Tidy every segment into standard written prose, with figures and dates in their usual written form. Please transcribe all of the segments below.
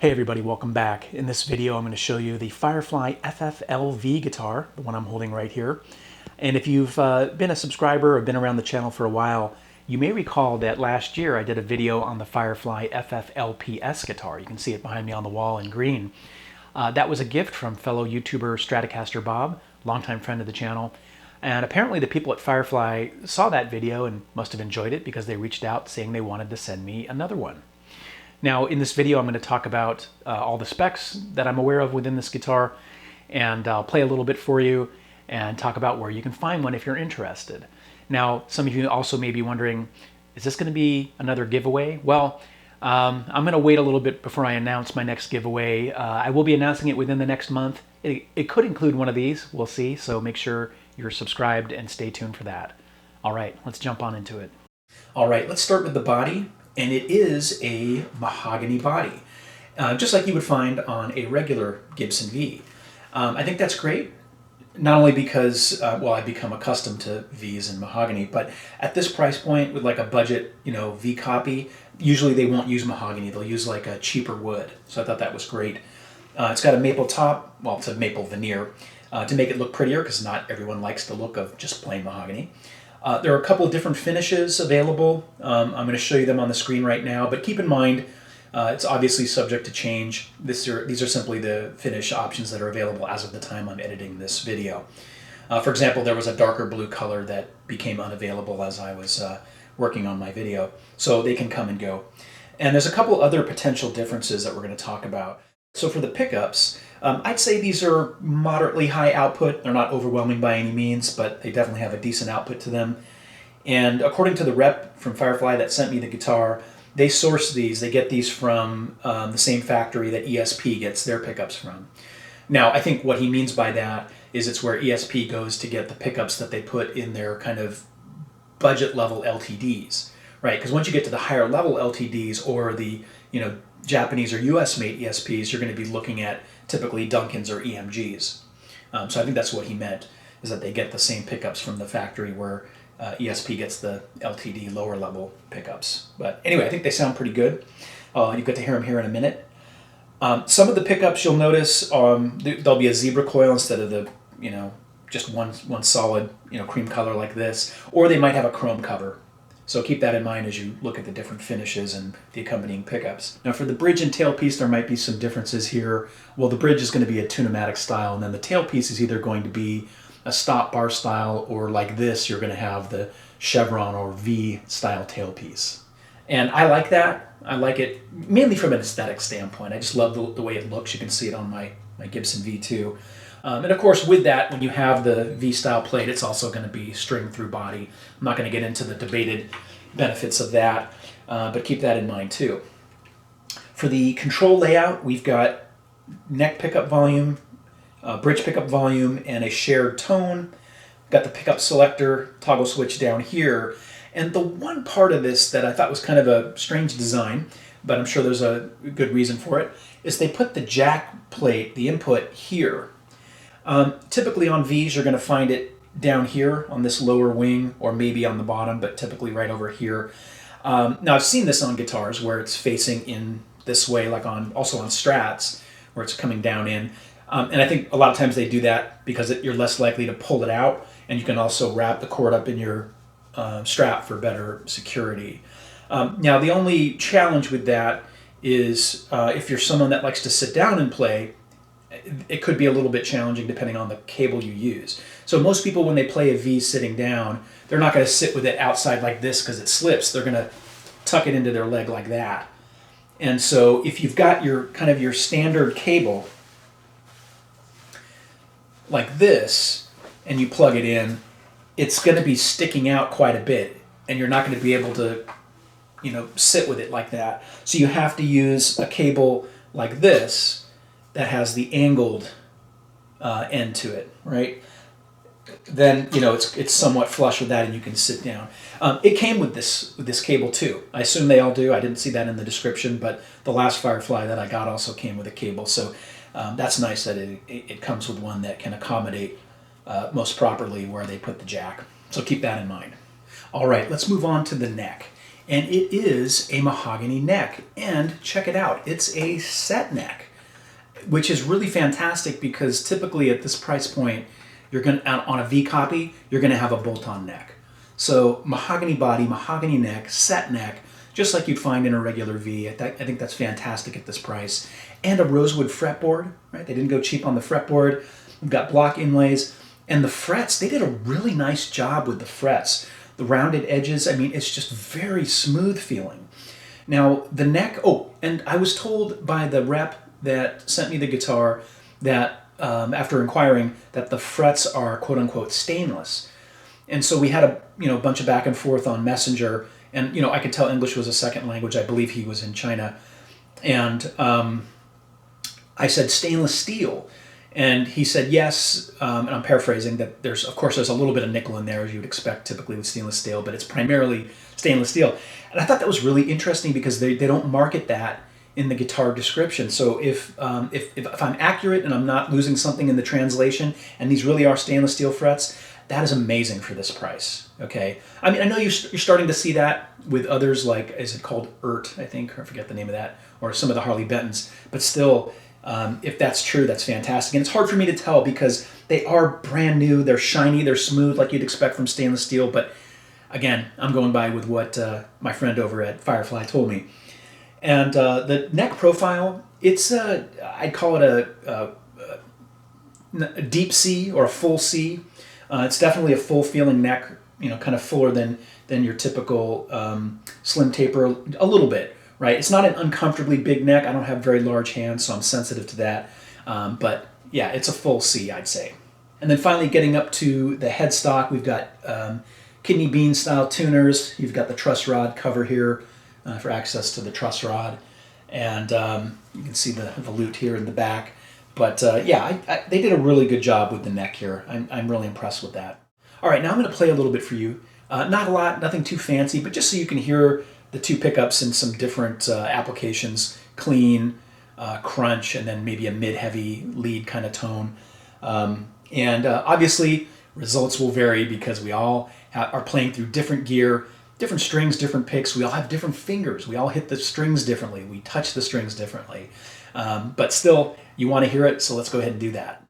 Hey everybody, welcome back. In this video I'm going to show you the Firefly FFLV guitar, the one I'm holding right here. And if you've been a subscriber or been around the channel for a while, you may recall that last year I did a video on the Firefly FFLPS guitar. You can see it behind me on the wall in green. That was a gift from fellow YouTuber Stratocaster Bob, longtime friend of the channel. And apparently the people at Firefly saw that video and must have enjoyed it because they reached out saying they wanted to send me another one. Now, in this video, I'm going to talk about all the specs that I'm aware of within this guitar, and I'll play a little bit for you and talk about where you can find one if you're interested. Now, some of you also may be wondering, is this going to be another giveaway? Well, I'm going to wait a little bit before I announce my next giveaway. I will be announcing it within the next month. It could include one of these, we'll see, so make sure you're subscribed and stay tuned for that. All right, let's jump on into it. All right, let's start with the body. And it is a mahogany body, just like you would find on a regular Gibson V. I think that's great, not only because, well, I've become accustomed to Vs and mahogany, but at this price point with like a budget, V copy, usually they won't use mahogany. They'll use like a cheaper wood. So I thought that was great. It's got a maple top, well, it's a maple veneer, to make it look prettier because not everyone likes the look of just plain mahogany. There are a couple of different finishes available. I'm going to show you them on the screen right now, but keep in mind it's obviously subject to change. These are simply the finish options that are available as of the time I'm editing this video. For example, there was a darker blue color that became unavailable as I was working on my video, so they can come and go. And there's a couple other potential differences that we're going to talk about. So for the pickups, I'd say these are moderately high output. They're not overwhelming by any means, but they definitely have a decent output to them. And according to the rep from Firefly that sent me the guitar, they source these. They get these from the same factory that ESP gets their pickups from. Now, I think what he means by that is it's where ESP goes to get the pickups that they put in their kind of budget level LTDs, right? Because once you get to the higher level LTDs or the, Japanese or US made ESPs, you're going to be looking at typically Duncans or EMGs. So I think that's what he meant, is that they get the same pickups from the factory where ESP gets the LTD lower level pickups. But anyway, I think they sound pretty good. You get to hear them here in a minute. Some of the pickups you'll notice, there'll be a zebra coil instead of the, just one solid, cream color like this, or they might have a chrome cover. So keep that in mind as you look at the different finishes and the accompanying pickups. Now for the bridge and tailpiece, there might be some differences here. Well, the bridge is going to be a tunematic style, and then the tailpiece is either going to be a stop bar style, or like this, you're going to have the chevron or V style tailpiece. And I like that. I like it mainly from an aesthetic standpoint. I just love the way it looks. You can see it on my Gibson V2. And of course, with that, when you have the V-style plate, it's also going to be string through body. I'm not going to get into the debated benefits of that, but keep that in mind too. For the control layout, we've got neck pickup volume, bridge pickup volume, and a shared tone. We've got the pickup selector toggle switch down here. And the one part of this that I thought was kind of a strange design, but I'm sure there's a good reason for it, is they put the jack plate, the input, here. Typically on Vs, you're going to find it down here on this lower wing, or maybe on the bottom, but typically right over here. Now I've seen this on guitars where it's facing in this way, like also on Strats, where it's coming down in. And I think a lot of times they do that because you're less likely to pull it out, and you can also wrap the cord up in your strap for better security. Now the only challenge with that is if you're someone that likes to sit down and play, it could be a little bit challenging depending on the cable you use. So most people, when they play a V sitting down, they're not going to sit with it outside like this because it slips. They're going to tuck it into their leg like that. And so if you've got your kind of your standard cable like this and you plug it in, it's going to be sticking out quite a bit, and you're not going to be able to, sit with it like that. So you have to use a cable like this that has the angled end to it, right? Then it's somewhat flush with that, and you can sit down. It came with this cable too. I assume they all do. I didn't see that in the description, but the last Firefly that I got also came with a cable. So that's nice that it comes with one that can accommodate most properly where they put the jack. So keep that in mind. All right, let's move on to the neck. and it is a mahogany neck. And check it out, it's a set neck, which is really fantastic because typically at this price point, you're going to, on a V copy, you're going to have a bolt-on neck. So mahogany body, mahogany neck, set neck, just like you'd find in a regular V. I think that's fantastic at this price. And a rosewood fretboard, right? They didn't go cheap on the fretboard. We've got block inlays. And the frets, they did a really nice job with the frets. The rounded edges, I mean, it's just very smooth feeling. Now, the neck, oh, and I was told by the rep that sent me the guitar that, after inquiring, that the frets are quote-unquote stainless. And so we had a bunch of back and forth on Messenger, and I could tell English was a second language. I believe he was in China. And I said stainless steel. And he said yes, and I'm paraphrasing, that there's a little bit of nickel in there, as you would expect typically with stainless steel, but it's primarily stainless steel. And I thought that was really interesting because they don't market that in the guitar description. So if I'm accurate and I'm not losing something in the translation, and these really are stainless steel frets, that is amazing for this price. Okay, I mean, I know you're starting to see that with others, like, is it called ERT, I think, I forget the name of that, or some of the Harley Bentons, but still, if that's true, that's fantastic. And it's hard for me to tell because they are brand new, they're shiny, they're smooth like you'd expect from stainless steel, but again, I'm going by with what my friend over at Firefly told me. And the neck profile, it's I'd call it a deep C or a full C. It's definitely a full feeling neck, kind of fuller than your typical slim taper a little bit. Right, it's not an uncomfortably big neck. I don't have very large hands, so I'm sensitive to that. But yeah, it's a full C, I'd say. And then finally getting up to the headstock, we've got kidney bean style tuners. You've got the truss rod cover here for access to the truss rod. And you can see the lute here in the back. But yeah, they did a really good job with the neck here. I'm really impressed with that. All right, now I'm going to play a little bit for you. Not a lot, nothing too fancy, but just so you can hear the two pickups in some different applications, clean, crunch, and then maybe a mid-heavy lead kind of tone. And obviously, results will vary because we all are playing through different gear, different strings, different picks. We all have different fingers. We all hit the strings differently. We touch the strings differently. But still, you want to hear it, so let's go ahead and do that.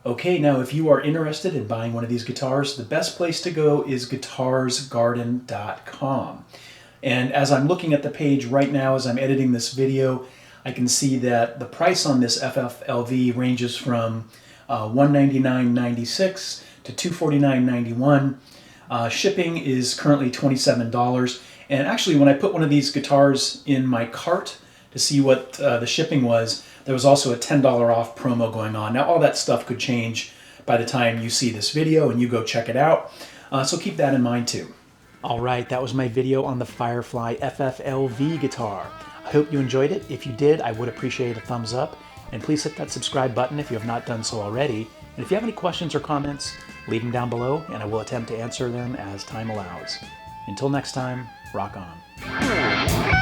Okay, now if you are interested in buying one of these guitars, the best place to go is guitarsgarden.com. And as I'm looking at the page right now, as I'm editing this video, I can see that the price on this FFLV ranges from $199.96 to $249.91. Shipping is currently $27. And actually, when I put one of these guitars in my cart to see what the shipping was, there was also a $10 off promo going on. Now, all that stuff could change by the time you see this video and you go check it out. So keep that in mind too. All right, that was my video on the Firefly FFLV guitar. I hope you enjoyed it. If you did, I would appreciate a thumbs up. And please hit that subscribe button if you have not done so already. And if you have any questions or comments, leave them down below and I will attempt to answer them as time allows. Until next time, rock on.